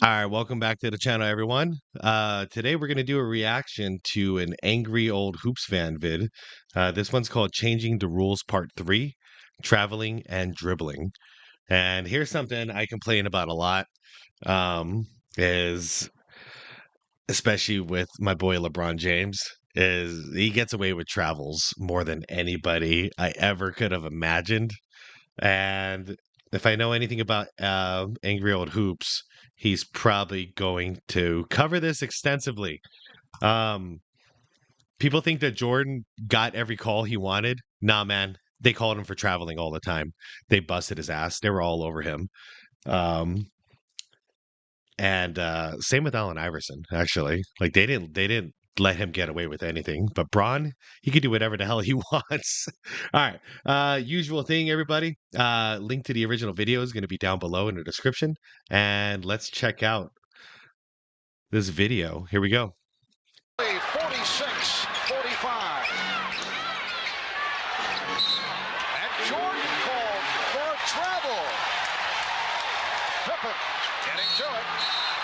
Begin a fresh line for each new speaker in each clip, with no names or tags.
All right, welcome back to the channel, everyone. Today we're going to do a reaction to an angry old hoops fan vid. This one's called Changing the Rules Part 3, Traveling and Dribbling. And here's something I complain about a lot, is especially with my boy LeBron James, is he gets away with travels more than anybody I ever could have imagined. And if I know anything about Angry Old Hoops, he's probably going to cover this extensively. Um, People think that Jordan got every call he wanted. Nah, man. They called him for traveling all the time. They busted his ass. They were all over him. Um, and same with Allen Iverson, actually. Like they didn't let him get away with anything. But Braun, he could do whatever the hell he wants. All right. Usual thing, everybody. Link to the original video is going to be down below in the description. And let's check out this video. Here we go.
46-45. And Jordan called for a travel. Pippen getting to it.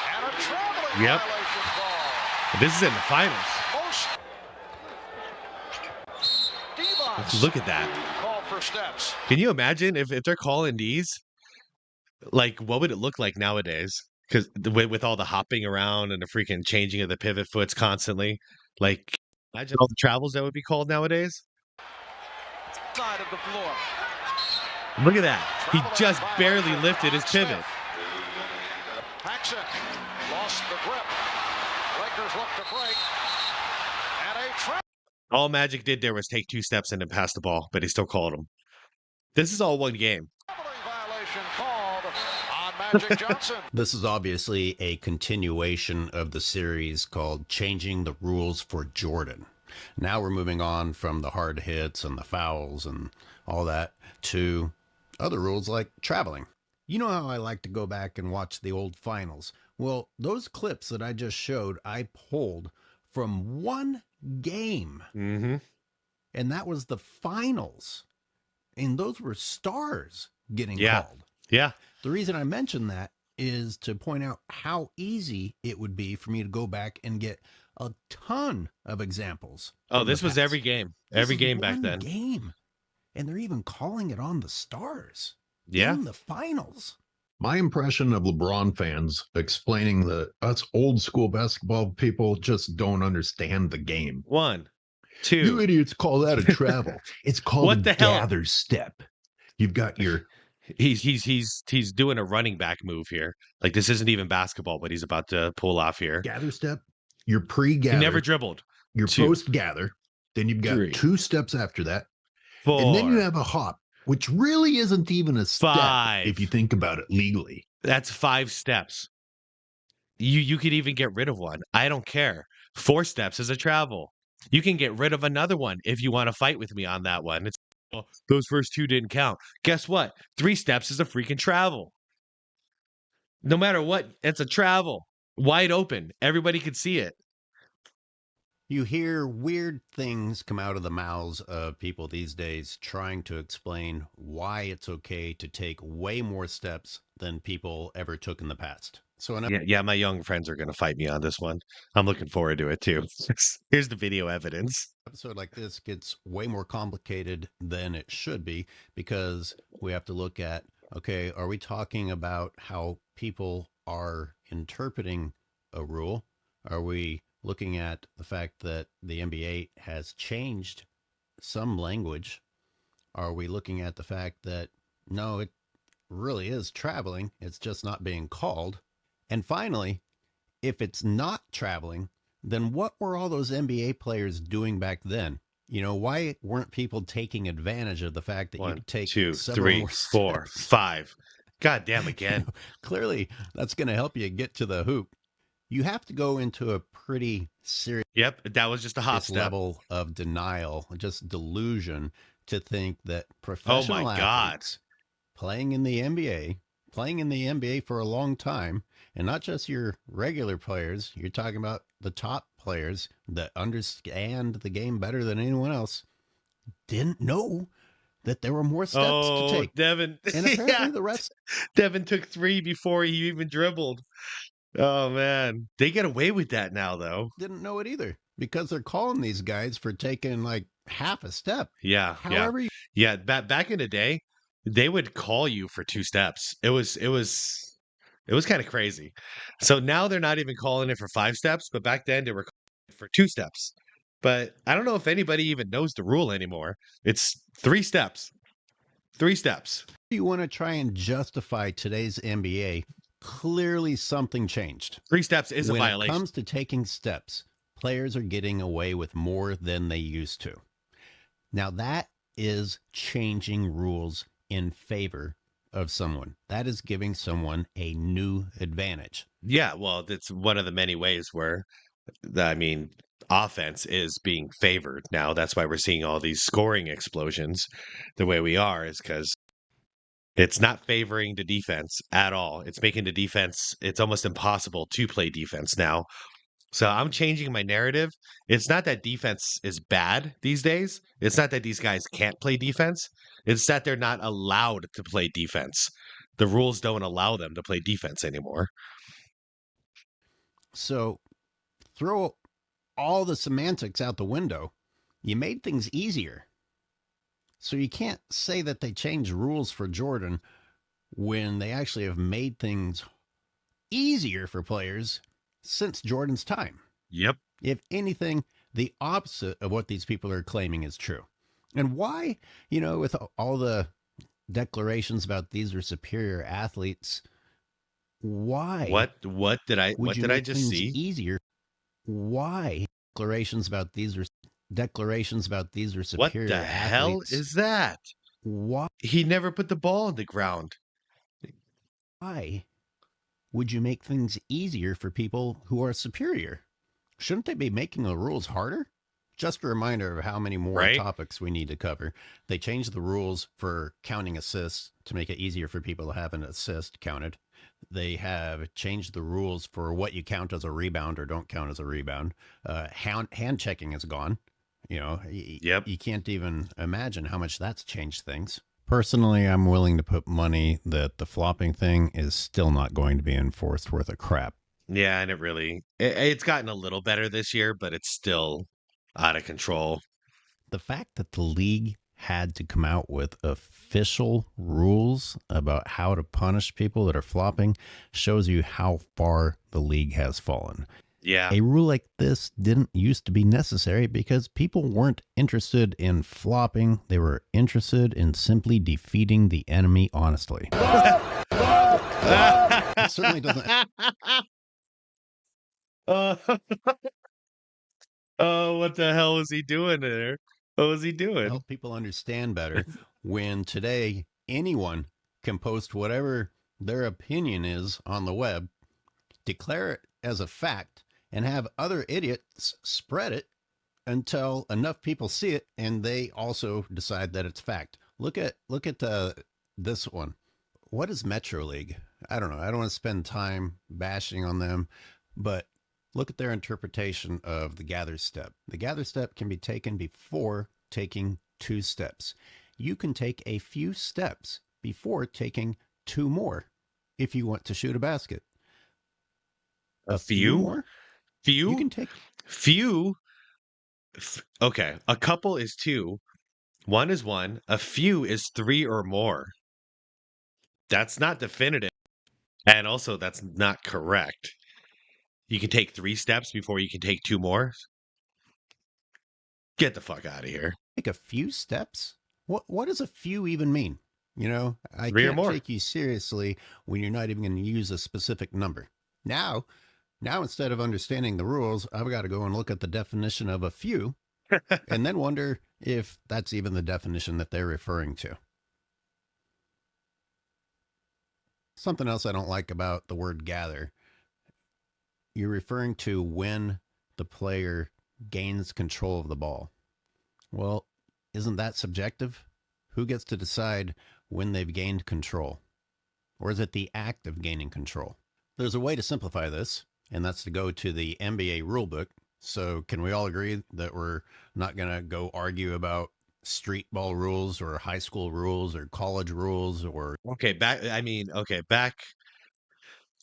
And a traveling
Yep.
violation call.
This is in the finals.
Devos.
Look at that.
Call for steps.
Can you imagine if they're calling these? Like, what would it look like nowadays? Because with all the hopping around and the freaking changing of the pivot foots constantly, like, imagine all the travels that would be called nowadays.
Side of the floor.
Look at that. He just barely lifted his pivot.
Paxson lost the grip. Lakers look to break. And a travel.
All Magic did there was take 2 steps and then pass the ball, but he still called him. This is all one game.
Violation called on Magic Johnson.
This is obviously a continuation of the series called Changing the Rules for Jordan. Now we're moving on from the hard hits and the fouls and all that to other rules like traveling. You know how I like to go back and watch the old finals? Well, those clips that I just showed, I pulled from one game.
Mm-hmm.
And that was the finals. And those were stars getting called.
Yeah.
The reason I mention that is to point out how easy it would be for me to go back and get a ton of examples.
Oh, this was every game. Every game back then.
Game. And they're even calling it on the stars.
Yeah.
In the finals.
My impression of LeBron fans explaining that us old school basketball people just don't understand the game.
1, 2.
You idiots call that a travel. It's called
What
a
the hell?
gather step. You've got your
He's doing a running back move here. Like, this isn't even basketball, but he's about to pull off here.
gather step, your pre-gather,
He never dribbled.
your
2,
post-gather. Then you've got
3,
2 steps after that.
4,
And then you have a hop, which really isn't even a step
5.
if you think about it legally.
That's 5 steps. You could even get rid of one. I don't care. 4 steps is a travel. You can get rid of another one if you want to fight with me on that one. It's, oh, those first 2 didn't count. Guess what? 3 steps is a freaking travel. No matter what, it's a travel. Wide open. Everybody could see it.
You hear weird things come out of the mouths of people these days trying to explain why it's okay to take way more steps than people ever took in the past. So
Yeah, my young friends are going to fight me on this one. I'm looking forward to it too. Here's the video evidence.
Episode like this gets way more complicated than it should be because we have to look at, okay, are we talking about how people are interpreting a rule? Are we looking at the fact that the NBA has changed some language? Are we looking at the fact that, no, it really is traveling, it's just not being called? And finally, if it's not traveling, then what were all those NBA players doing back then? You know, why weren't people taking advantage of the fact that
1,
you could take
2,
several
3,
more
4,
steps?
5. God damn again.
You know, clearly, that's going to help you get to the hoop. You have to go into a pretty serious
That was just a hop step.
level of denial, just delusion, to think that professional
Oh my God.
athletes playing in the NBA for a long time, and not just your regular players, you're talking about the top players that understand the game better than anyone else, didn't know that there were more steps to take.
Devin.
And apparently the rest.
Devin took 3 before he even dribbled. Oh man, they get away with that now, though.
Didn't know it either because they're calling these guys for taking like half a step.
Yeah, yeah,
However,
yeah. Back in the day, they would call you for 2 steps. It was kind of crazy. So now they're not even calling it for 5 steps, but back then they were calling it for 2 steps. But I don't know if anybody even knows the rule anymore. It's 3 steps. 3 steps.
you want to try and justify today's NBA, clearly something changed.
3 steps is a
When it
violation.
comes to taking steps, players are getting away with more than they used to. Now, that is changing rules in favor of someone. That is giving someone a new advantage.
Yeah, well, that's one of the many ways where I mean, offense is being favored now. That's why we're seeing all these scoring explosions the way we are, is because it's not favoring the defense at all. It's making the defense, it's almost impossible to play defense now. So I'm changing my narrative. It's not that defense is bad these days. It's not that these guys can't play defense. It's that they're not allowed to play defense. The rules don't allow them to play defense anymore.
So throw all the semantics out the window. You made things easier. So you can't say that they changed rules for Jordan when they actually have made things easier for players since Jordan's time.
Yep.
If anything, the opposite of what these people are claiming is true. And why, with all the declarations about these are superior athletes, why
What did I
would
what
you
did I
make
just
things
see?
easier? Why declarations about these are
What the
superior
hell
athletes?
is that?
Why
He never put the ball on the ground.
would you make things easier for people who are superior? Shouldn't they be making the rules harder? Just a reminder of how many more
Right?
topics we need to cover. They changed the rules for counting assists to make it easier for people to have an assist counted. They have changed the rules for what you count as a rebound or don't count as a rebound. Hand checking is gone.
Yep.
You can't even imagine how much that's changed things. Personally, I'm willing to put money that the flopping thing is still not going to be enforced worth a crap.
Yeah, and it's gotten a little better this year, but it's still out of control.
The fact that the league had to come out with official rules about how to punish people that are flopping shows you how far the league has fallen.
Yeah.
A rule like this didn't used to be necessary because people weren't interested in flopping. They were interested in simply defeating the enemy honestly. It certainly doesn't.
Uh, oh, what the hell was he doing there? What was he doing?
Help people understand better when today anyone can post whatever their opinion is on the web, declare it as a fact, and have other idiots spread it until enough people see it and they also decide that it's fact. Look at this one. What is Metro League? I don't know. I don't want to spend time bashing on them, but look at their interpretation of the gather step. The gather step can be taken before taking 2 steps. You can take a few steps before taking 2 more if you want to shoot a basket.
A
Few
few?
more? You
Few?
can take
Few? Okay. A couple is 2. One is 1. A few is 3 or more. That's not definitive. And also, that's not correct. You can take 3 steps before you can take 2 more. Get the fuck out of here.
take a few steps. What does a few even mean? I
3 or
can't
more.
take you seriously when you're not even going to use a specific number. Now instead of understanding the rules, I've got to go and look at the definition of a few and then wonder if that's even the definition that they're referring to. Something else I don't like about the word gather. You're referring to when the player gains control of the ball. Well, isn't that subjective? Who gets to decide when they've gained control? Or is it the act of gaining control? There's a way to simplify this, and that's to go to the NBA rulebook. So, can we all agree that we're not going to go argue about street ball rules or high school rules or college rules or
Okay, back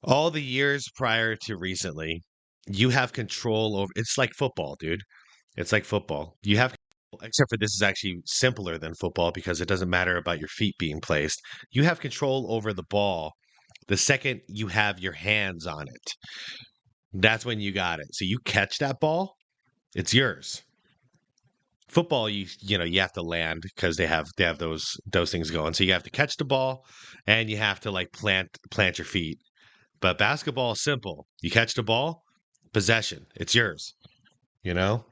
All the years prior to recently, you have control over. It's like football, dude. It's like football. You have, except for this is actually simpler than football because it doesn't matter about your feet being placed. You have control over the ball the second you have your hands on it. That's when you got it. So you catch that ball, it's yours. Football, you have to land because they have those things going. So you have to catch the ball and you have to like plant your feet. But basketball is simple. You catch the ball, possession. It's yours. You know?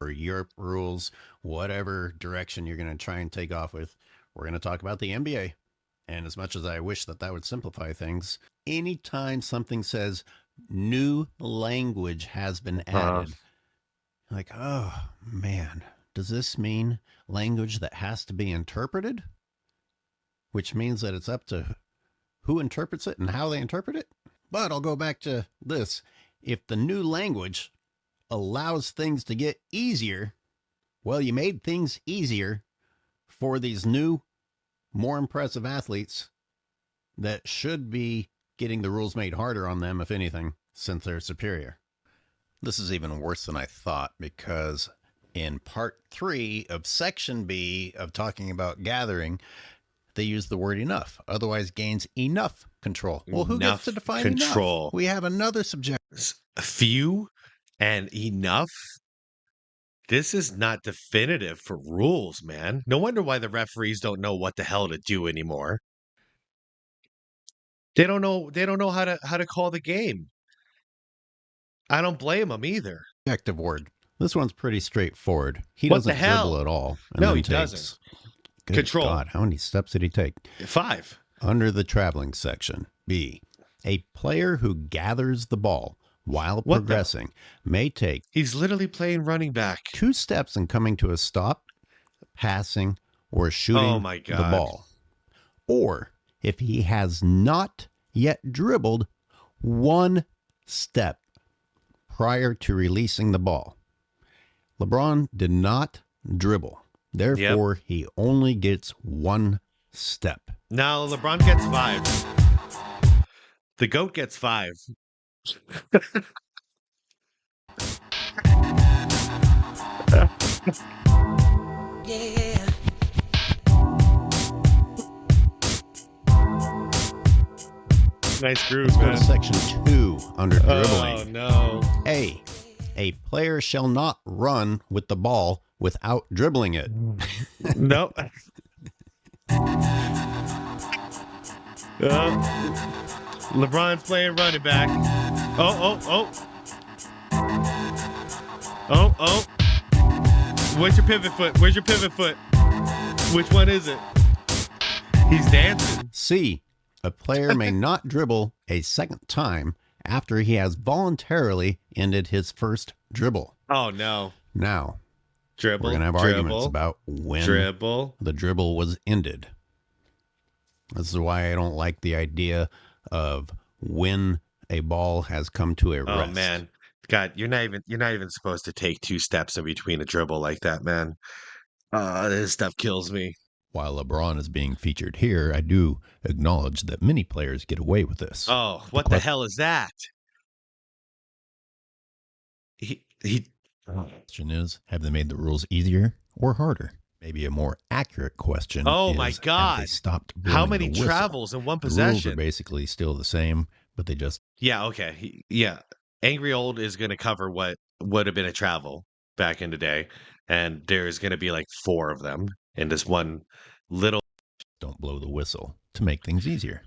Or Europe rules, whatever direction you're going to try and take off with. We're going to talk about the NBA. And as much as I wish that would simplify things, anytime something says new language has been added, like, oh man, does this mean language that has to be interpreted? Which means that it's up to who interprets it and how they interpret it. But I'll go back to this. If the new language allows things to get easier, well, you made things easier for these new, more impressive athletes that should be getting the rules made harder on them, if anything, since they're superior. This is even worse than I thought, because in part 3 of section B of talking about gathering, they use the word enough, otherwise gains enough control. Well, who
Enough
gets to define
control.
enough? We have another subject.
Few and enough. This is not definitive for rules, man. No wonder why the referees don't know what the hell to do anymore. They don't know how to call the game. I don't blame them either.
Objective word. This one's pretty straightforward. He
What the
doesn't
hell?
dribble at all. And
No,
then
he
takes,
doesn't.
Good
Control.
God, how many steps did he take?
5.
Under the traveling section, B, a player who gathers the ball while
What the-
progressing may take
He's literally playing running back.
2 steps in coming to a stop, passing, or shooting
Oh my
the
God.
ball. Or if he has not yet dribbled 1 step prior to releasing the ball. LeBron did not dribble. Therefore, he only gets 1 step.
Now LeBron gets 5. The GOAT gets 5.
Yeah.
Nice groove,
Let's go
man.
to section 2 under dribbling.
Oh no.
A player shall not run with the ball without dribbling it.
Nope. LeBron's playing running back. Oh. Where's your pivot foot? Where's your pivot foot? Which one is it? He's dancing.
C, a player may not dribble a second time after he has voluntarily ended his first dribble.
Oh no.
Now,
Dribble.
we're going to have arguments about when
Dribble.
the dribble was ended. This is why I don't like the idea of when a ball has come to a rest.
Oh man. God, you're not even supposed to take 2 steps in between a dribble like that, man. This stuff kills me.
While LeBron is being featured here, I do acknowledge that many players get away with this.
Oh, what the hell is that? He
Question is, have they made the rules easier or harder? Maybe a more accurate question
Oh
is,
my
have
God.
they stopped blowing
How many
the whistle?
travels in one
The rules are
possession?
basically still the same, but they just
Yeah, okay. Yeah. Angry Old is going to cover what would have been a travel back in the day. And there's going to be like 4 of them in this one little.
don't blow the whistle to make things easier.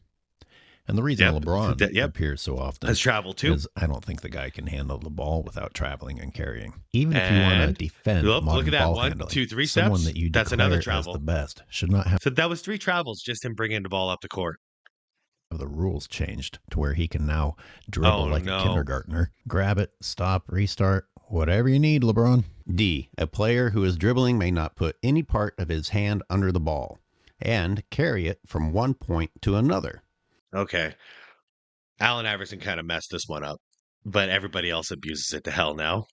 And the reason
Yep,
LeBron
yep.
appears so often
Has travel too.
is I don't think the guy can handle the ball without traveling and carrying. Even if you want to
And
defend
look
modern
at that.
ball
1,
handling,
2, 3
someone
steps.
that you
That's
declare
another
as
travel.
the best should not have
So that was 3 travels, just him bringing the ball up the court.
the rules changed to where he can now dribble
Oh,
like
no.
a kindergartner. Grab it, stop, restart, whatever you need, LeBron. D, a player who is dribbling may not put any part of his hand under the ball and carry it from one point to another.
Okay. Allen Iverson kind of messed this one up, but everybody else abuses it to hell now.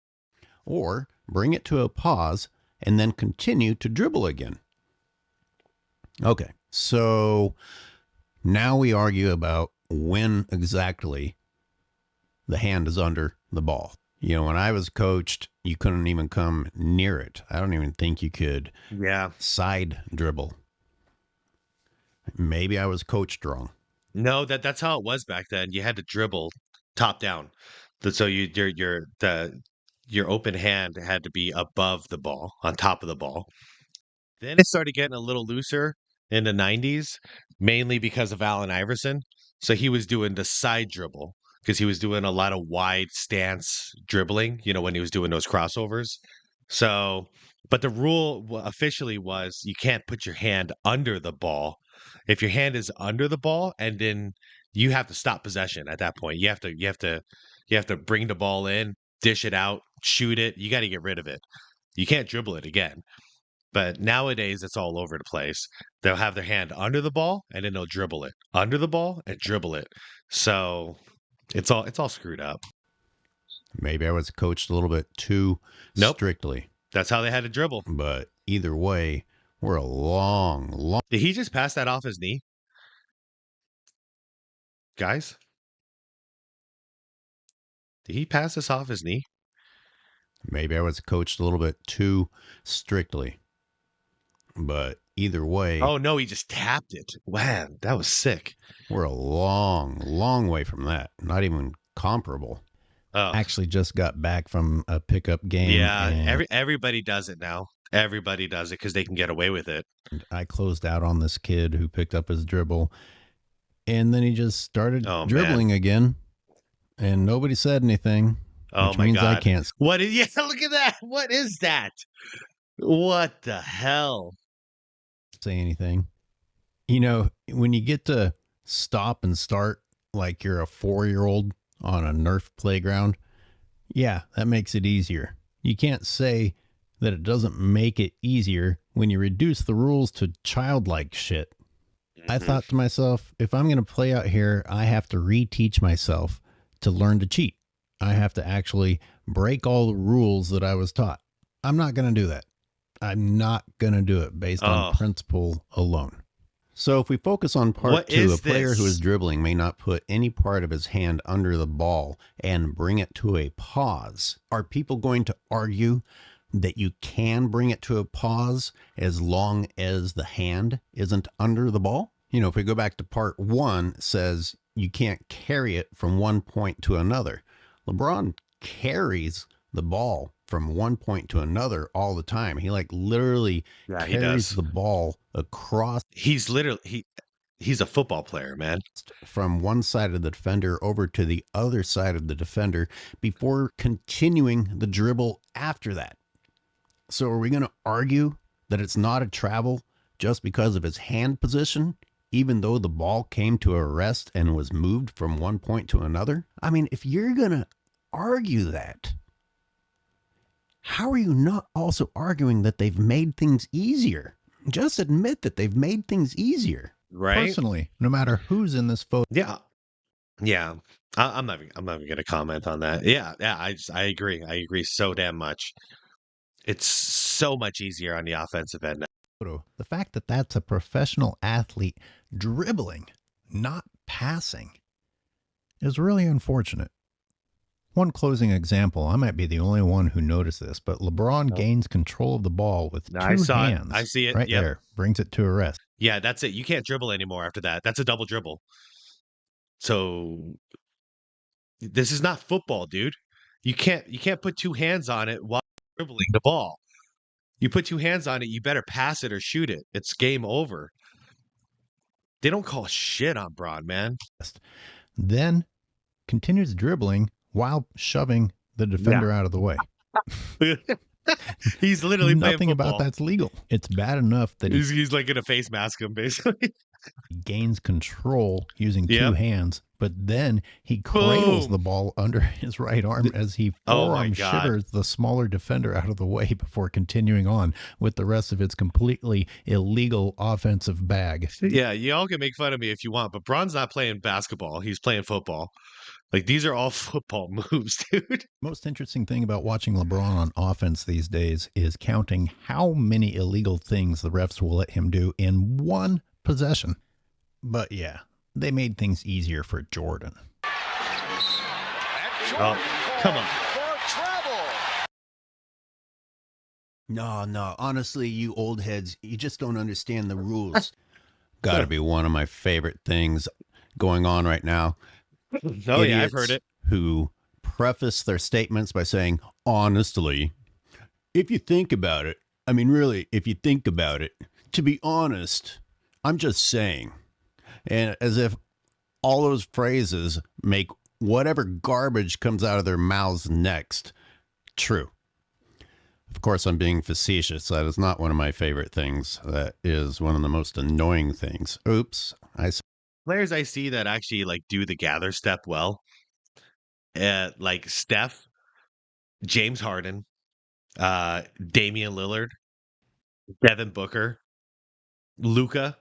Or bring it to a pause and then continue to dribble again. Okay, so now we argue about when exactly the hand is under the ball. You know, when I was coached, you couldn't even come near it. I don't even think you could side dribble. Maybe I was coached wrong.
No, that's how it was back then. You had to dribble top down. So your open hand had to be above the ball, on top of the ball. Then it started getting a little looser in the 90s, mainly because of Allen Iverson. So he was doing the side dribble because he was doing a lot of wide stance dribbling, when he was doing those crossovers. So, but the rule officially was you can't put your hand under the ball. If your hand is under the ball, and then you have to stop possession at that point. You have to bring the ball in, dish it out, shoot it. You got to get rid of it. You can't dribble it again. But nowadays, it's all over the place. They'll have their hand under the ball, and then they'll dribble it. Under the ball and dribble it. So it's all screwed up.
Maybe I was coached a little bit too strictly.
That's how they had to dribble.
But either way, we're a long.
Did he just pass that off his knee? Guys? Did he pass this off his knee?
Maybe I was coached a little bit too strictly. But either way.
Oh, no, he just tapped it. Wow, that was sick.
We're a long way from that. Not even comparable.
Oh.
Actually just got back from a pickup game.
Yeah, everybody does it now. Everybody does it because they can get away with it.
I closed out on this kid who picked up his dribble, and then he just started dribbling again, and nobody said anything. Which means
God.
I can't.
Look at that. What is that? What the hell?
Say anything. You know, when you get to stop and start like you're a 4-year-old on a Nerf playground, yeah, that makes it easier. You can't say that it doesn't make it easier when you reduce the rules to childlike shit. I thought to myself, if I'm going to play out here, I have to reteach myself to learn to cheat. I have to actually break all the rules that I was taught. I'm not going to do that. I'm not going to do it based on principle alone. So if we focus on part 2, a player who is dribbling may not put any part of his hand under the ball and bring it to a pause. Are people going to argue that you can bring it to a pause as long as the hand isn't under the ball? You know, if we go back to part 1, it says you can't carry it from one point to another. LeBron carries the ball from one point to another all the time. He literally carries the ball across.
He's a football player, man.
From one side of the defender over to the other side of the defender before continuing the dribble after that. So are we going to argue that it's not a travel just because of his hand position, even though the ball came to a rest and was moved from one point to another? I mean, if you're going to argue that, how are you not also arguing that they've made things easier? Just admit that they've made things easier.
Right?
Personally, no matter who's in this photo.
Yeah. I'm not even going to comment on that. Yeah. I agree. I agree so damn much. It's so much easier on the offensive end now.
The fact that that's a professional athlete dribbling, not passing, is really unfortunate. One closing example, I might be the only one who noticed this, but LeBron gains control of the ball with two hands.
I see it.
Right there. Brings it to a rest.
Yeah, that's it. You can't dribble anymore after that. That's a double dribble. So this is not football, dude. You can't put two hands on it while dribbling the ball. You put two hands on it, you better pass it or shoot it. It's game over. They don't call shit on Braun, man.
Then continues dribbling while shoving the defender out of the way.
He's literally
nothing
playing
about that's legal. It's bad enough that
he's like gonna face mask him basically.
He gains control using two hands, but then he cradles the ball under his right arm as he forearm shivers the smaller defender out of the way before continuing on with the rest of its completely illegal offensive bag.
Yeah, y'all can make fun of me if you want, but Braun's not playing basketball. He's playing football. Like, these are all football moves, dude.
Most interesting thing about watching LeBron on offense these days is counting how many illegal things the refs will let him do in one possession. But yeah, they made things easier for Jordan.
And
Oh,
Jordan
come on.
called for travel.
No. Honestly, you old heads, you just don't understand the rules. Got to be one of my favorite things going on right now.
Oh, yeah, I've heard
Idiots
it.
who preface their statements by saying, honestly, if you think about it, I mean, really, if you think about it, to be honest, I'm just saying. And as if all those phrases make whatever garbage comes out of their mouths next true. Of course, I'm being facetious. That is not one of my favorite things. That is one of the most annoying things. Oops.
Players I see that actually like do the gather step well, like Steph, James Harden, Damian Lillard, Devin Booker, Luca.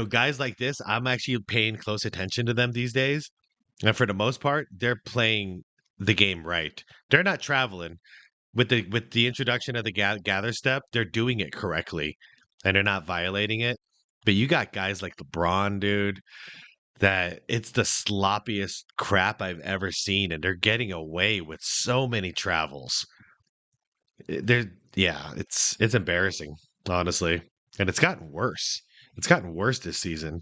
Guys like this, I'm actually paying close attention to them these days. And for the most part, they're playing the game right. They're not traveling with the introduction of the gather step. They're doing it correctly, and they're not violating it. But you got guys like LeBron, dude, that it's the sloppiest crap I've ever seen, and they're getting away with so many travels. Yeah, it's embarrassing, honestly, and it's gotten worse. It's gotten worse this season.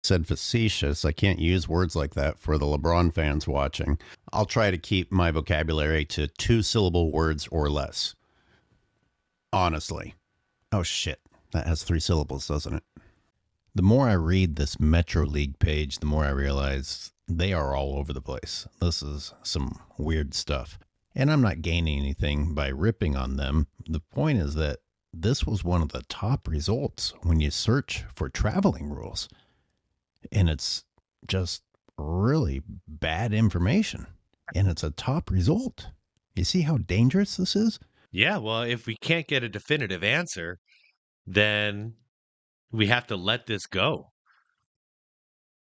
said facetious. I can't use words like that for the LeBron fans watching. I'll try to keep my vocabulary to 2-syllable words or less. Honestly. Oh, shit. That has 3 syllables, doesn't it? The more I read this Metro League page, the more I realize they are all over the place. This is some weird stuff. And I'm not gaining anything by ripping on them. The point is that this was one of the top results when you search for traveling rules. And it's just really bad information. And it's a top result. You see how dangerous this is?
Yeah, well, if we can't get a definitive answer, then we have to let this go.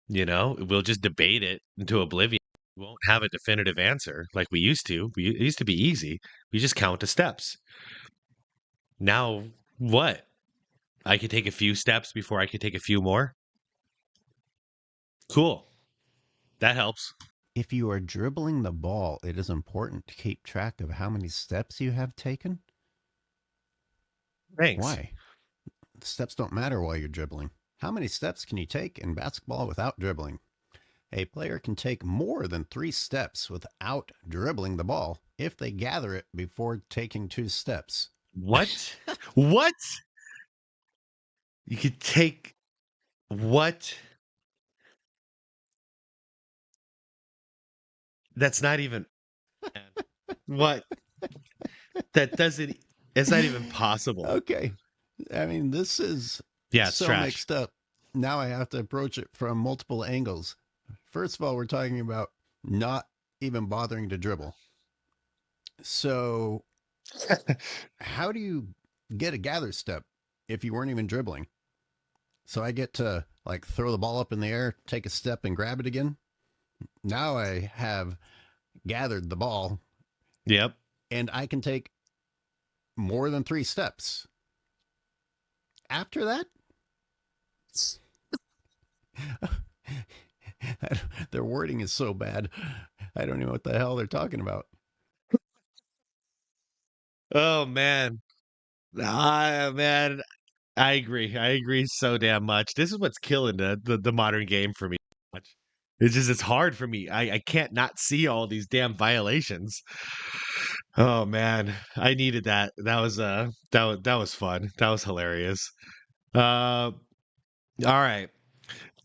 We'll just debate it into oblivion. We won't have a definitive answer like we used to. It used to be easy. We just count the steps. Now, what? I could take a few steps before I could take a few more. Cool. That helps.
If you are dribbling the ball, it is important to keep track of how many steps you have taken.
Thanks.
Why? The steps don't matter while you're dribbling. How many steps can you take in basketball without dribbling? A player can take more than 3 steps without dribbling the ball if they gather it before taking 2 steps.
What? What? You could take what? That's not even what? That doesn't, it's not even possible.
Okay. I mean, this is
Yeah, it's
so
trash.
mixed up. Now I have to approach it from multiple angles. First of all, we're talking about not even bothering to dribble. So, how do you get a gather step if you weren't even dribbling? So I get to like throw the ball up in the air, take a step and grab it again. Now I have gathered the ball
Yep.
and I can take more than 3 steps. After that, their wording is so bad. I don't know what the hell they're talking about.
Oh man. Man, I agree. I agree so damn much. This is what's killing the modern game for me. It's hard for me. I can't not see all these damn violations. Oh man, I needed that. That was fun. That was hilarious. All right.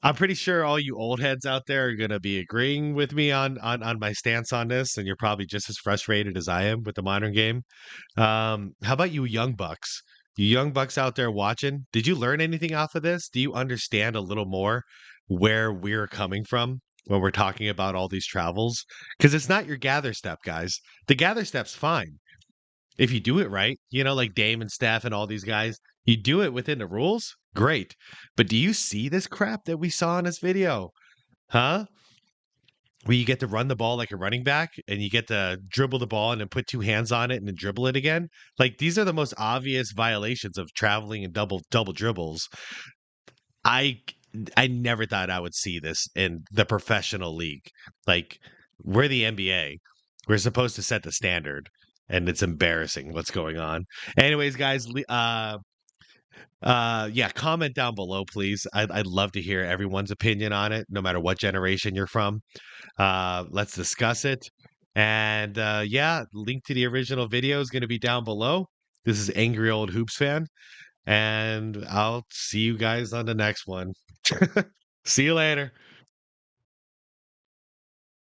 I'm pretty sure all you old heads out there are gonna be agreeing with me on my stance on this, and you're probably just as frustrated as I am with the modern game. How about you young bucks? You young bucks out there watching, did you learn anything off of this? Do you understand a little more where we're coming from when we're talking about all these travels? Because it's not your gather step, guys. The gather step's fine if you do it right, like Dame and Steph and all these guys, you do it within the rules, great. But do you see this crap that we saw in this video? Huh? Where you get to run the ball like a running back and you get to dribble the ball and then put 2 hands on it and then dribble it again. Like these are the most obvious violations of traveling and double dribbles. I I never thought I would see this in the professional league. Like, we're the NBA. We're supposed to set the standard, and it's embarrassing what's going on. Anyways, guys, yeah, comment down below, please. I'd love to hear everyone's opinion on it, no matter what generation you're from. Let's discuss it. And yeah, link to the original video is going to be down below. This is Angry Old Hoops Fan, and I'll see you guys on the next one. See you later.